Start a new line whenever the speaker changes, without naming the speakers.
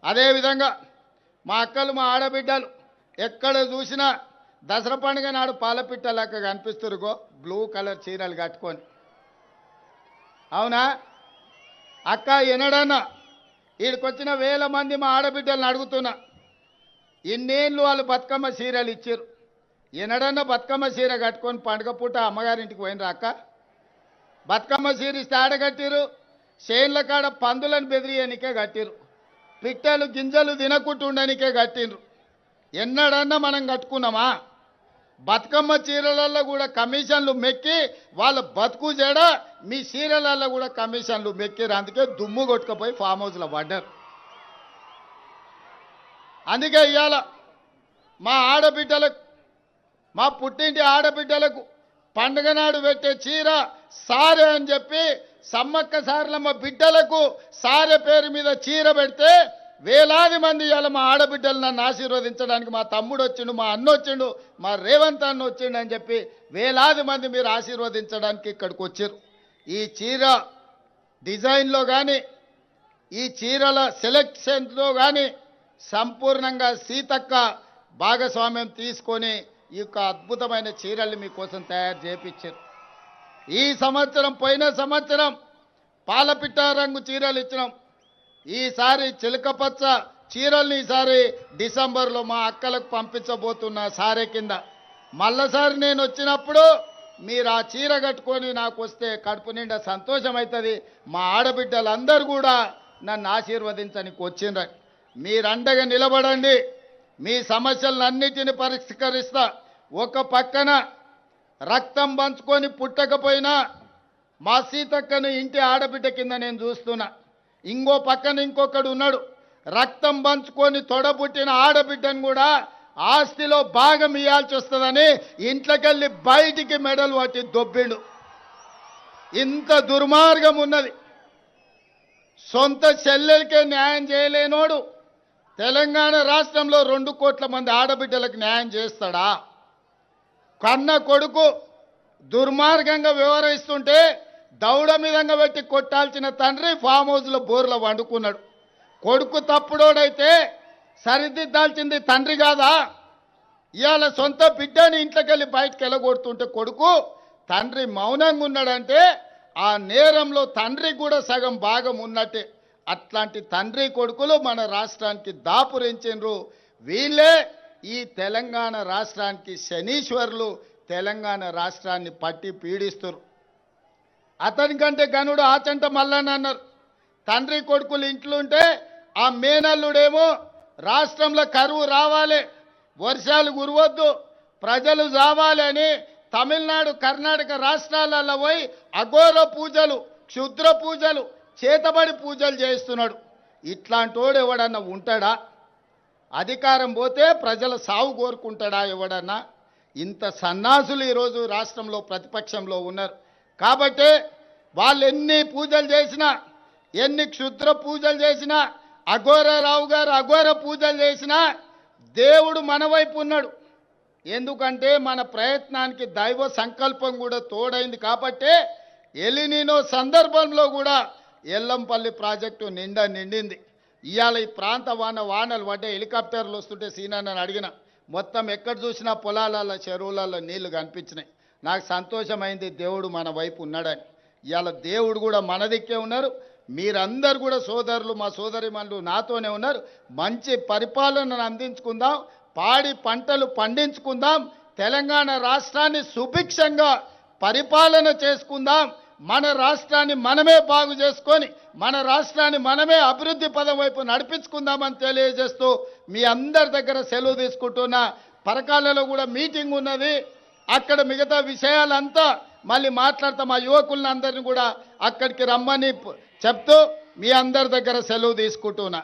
అదేవిధంగా మా అక్కలు మా ఆడబిడ్డలు ఎక్కడ చూసినా దసరా పండుగ నాడు పాలపిట్టలాగా కనిపిస్తురుగో బ్లూ కలర్ చీరలు కట్టుకొని. అవునా అక్క? ఎనడన్నా వీడికొచ్చిన వేల మంది మా ఆడబిడ్డలను అడుగుతున్నా, ఇన్నేళ్ళు వాళ్ళు బతుకమ్మ చీరలు ఇచ్చారు, ఎనడన్నా బతుకమ్మ చీర కట్టుకొని పండుగ పూట అమ్మగారింటికి పోయినరా అక్క? బతుకమ్మ చీర ఇస్తే ఆడగట్టిరు, చేన్ల కాడ పందులను బెదిరియనికే కట్టిరు, పిట్టలు గింజలు తినకుంటుండనికే కట్టిండ్రు. ఎన్నడన్నా మనం కట్టుకున్నామా? బతుకమ్మ చీరలలో కూడా కమిషన్లు మెక్కి వాళ్ళ బతుకు జడ మీ చీరలలో కూడా కమిషన్లు మెక్కిరు. అందుకే దుమ్ము కొట్టుకుపోయి ఫామ్ హౌస్లో పడ్డారు. అందుకే ఇవాళ మా ఆడబిడ్డలకు, మా పుట్టింటి ఆడబిడ్డలకు పండుగ నాడు పెట్టే చీర సారె అని చెప్పి సమ్మక్క సారలమ్మ బిడ్డలకు సారె పేరు మీద చీర పెడితే వేలాది మంది ఇవాళ మా ఆడబిడ్డలు నన్ను ఆశీర్వదించడానికి, మా తమ్ముడు వచ్చిండు, మా అన్న వచ్చిండు, మా రేవంత్ అన్న వచ్చిండు అని చెప్పి వేలాది మంది మీరు ఆశీర్వదించడానికి ఇక్కడికి వచ్చారు. ఈ చీర డిజైన్లో కానీ ఈ చీరల సెలెక్షన్లో కానీ సంపూర్ణంగా సీతక్క భాగస్వామ్యం తీసుకొని ఈ యొక్క అద్భుతమైన చీరల్ని మీకోసం తయారు చేయించారు. ఈ సంవత్సరం, పోయిన సంవత్సరం పాలపిట్ట రంగు చీరలు ఇచ్చినాం. ఈసారి చిలకపచ్చ చీరల్ని ఈసారి డిసెంబర్లో మా అక్కలకు పంపించబోతున్న సారే కింద. మళ్ళసారి నేను వచ్చినప్పుడు మీరు ఆ చీర కట్టుకొని నాకు వస్తే కడుపు నిండా సంతోషం అవుతుంది. మా ఆడబిడ్డలందరూ కూడా నన్ను ఆశీర్వదించడానికి వచ్చిండ్రు. మీరు అండగా నిలబడండి, మీ సమస్యలన్నిటిని పరిష్కరిస్తా. ఒక పక్కన రక్తం పంచుకొని పుట్టకపోయినా మా సీతక్కను ఇంటి ఆడబిడ్డ కింద నేను చూస్తున్నా. ఇంకో పక్కన ఇంకొకడు ఉన్నాడు, రక్తం పంచుకొని తొడబుట్టిన ఆడబిడ్డను కూడా ఆస్తిలో భాగం ఇవ్వాల్సి వస్తుందని ఇంట్లోకెళ్ళి బయటికి మెడలు పట్టి దొబ్బిండు. ఇంత దుర్మార్గం ఉన్నది. సొంత చెల్లెలకే న్యాయం చేయలేనోడు తెలంగాణ రాష్ట్రంలో 2 కోట్ల మంది ఆడబిడ్డలకు న్యాయం చేస్తాడా? కన్న కొడుకు దుర్మార్గంగా వ్యవహరిస్తుంటే దౌడ మీదంగా పెట్టి కొట్టాల్సిన తండ్రి ఫామ్ హౌస్లో బోర్లో వండుకున్నాడు. కొడుకు తప్పుడోడైతే సరిదిద్దాల్సింది తండ్రి కాదా? ఇవాళ సొంత బిడ్డని ఇంట్లోకి వెళ్ళి బయటకు వెళ్ళగొడుతుంటే కొడుకు, తండ్రి మౌనంగా ఉన్నాడంటే ఆ నేరంలో తండ్రికి కూడా సగం భాగం ఉన్నట్టే. అట్లాంటి తండ్రి కొడుకులు మన రాష్ట్రానికి దాపురించిండ్రు. వీళ్ళే ఈ తెలంగాణ రాష్ట్రానికి శనీశ్వరులు, తెలంగాణ రాష్ట్రాన్ని పట్టి పీడిస్తారు. అతనికంటే గనుడు ఆచంట మల్లన్న అన్నారు. తండ్రి కొడుకులు ఇంట్లో ఉంటే ఆ మేనల్లుడేమో రాష్ట్రంలో కరువు రావాలి, వర్షాలు కురవద్దు, ప్రజలు చావాలి అని తమిళనాడు, కర్ణాటక రాష్ట్రాలలో పోయి అఘోర పూజలు, క్షుద్ర పూజలు, చేతబడి పూజలు చేస్తున్నాడు. ఇట్లాంటోడు ఎవడన్నా ఉంటాడా? అధికారం పోతే ప్రజల సాగు కోరుకుంటాడా ఎవడన్నా? ఇంత సన్నాసులు ఈరోజు రాష్ట్రంలో ప్రతిపక్షంలో ఉన్నారు. కాబట్టి వాళ్ళు ఎన్ని పూజలు చేసినా, ఎన్ని క్షుద్ర పూజలు చేసినా, అఘోరరావు గారు అఘోర పూజలు చేసినా దేవుడు మన వైపు ఉన్నాడు. ఎందుకంటే మన ప్రయత్నానికి దైవ సంకల్పం కూడా తోడైంది. కాబట్టి ఎలినినో సందర్భంలో కూడా ఎల్లంపల్లి ప్రాజెక్టు నిండింది. ఇవాళ ఈ ప్రాంత వానలు పడ్డే హెలికాప్టర్లు వస్తుంటే సీనాన్ని అడిగిన, మొత్తం ఎక్కడ చూసినా పొలాలలో, చెరువులలో నీళ్లు కనిపించినాయి. నాకు సంతోషమైంది, దేవుడు మన వైపు ఉన్నాడని. ఇవాళ దేవుడు కూడా మన దిక్కే ఉన్నారు. మీరందరూ కూడా సోదరులు, మా సోదరిమణులు నాతోనే ఉన్నారు. మంచి పరిపాలనను అందించుకుందాం, పాడి పంటలు పండించుకుందాం, తెలంగాణ రాష్ట్రాన్ని సుభిక్షంగా పరిపాలన చేసుకుందాం. మన రాష్ట్రాన్ని మనమే బాగు చేసుకొని మన రాష్ట్రాన్ని మనమే అభివృద్ధి పదం వైపు నడిపించుకుందామని తెలియజేస్తూ మీ అందరి దగ్గర సెలవు తీసుకుంటున్నా. పరకాలలో కూడా మీటింగ్ ఉన్నది, అక్కడ మిగతా విషయాలంతా మళ్ళీ మాట్లాడతాం. మా యువకులందరినీ కూడా అక్కడికి రమ్మని చెప్తూ మీ అందరి దగ్గర సెలవు తీసుకుంటున్నా.